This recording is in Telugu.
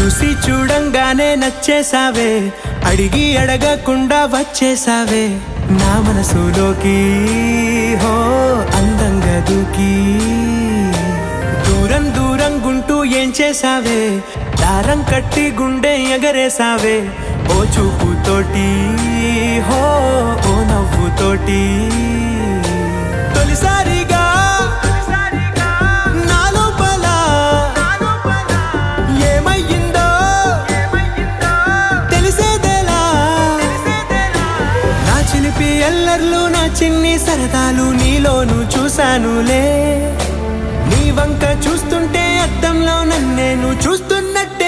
చూసి చూడంగానే నచ్చేసావే, అడిగి అడగకుండా వచ్చేసావే నా మనసులోకి. హో అందంగా దూకి దూరం దూరం గుంటూ ఏం చేసావే, దారం కట్టి గుండె ఎగరేసావే ఓ చూపుతోటి. హో ఓ నవ్వుతోటి తొలిసారిగా నా లోపల ఏమయ్యిందో తెలిసేదేలా. నా చిలిపి ఎల్లర్లు నా చిన్ని సరదాలు నీలోను చూశానులే. నీ వంక చూస్తుంటే అద్దంలో నన్నేను చూస్తున్నట్టే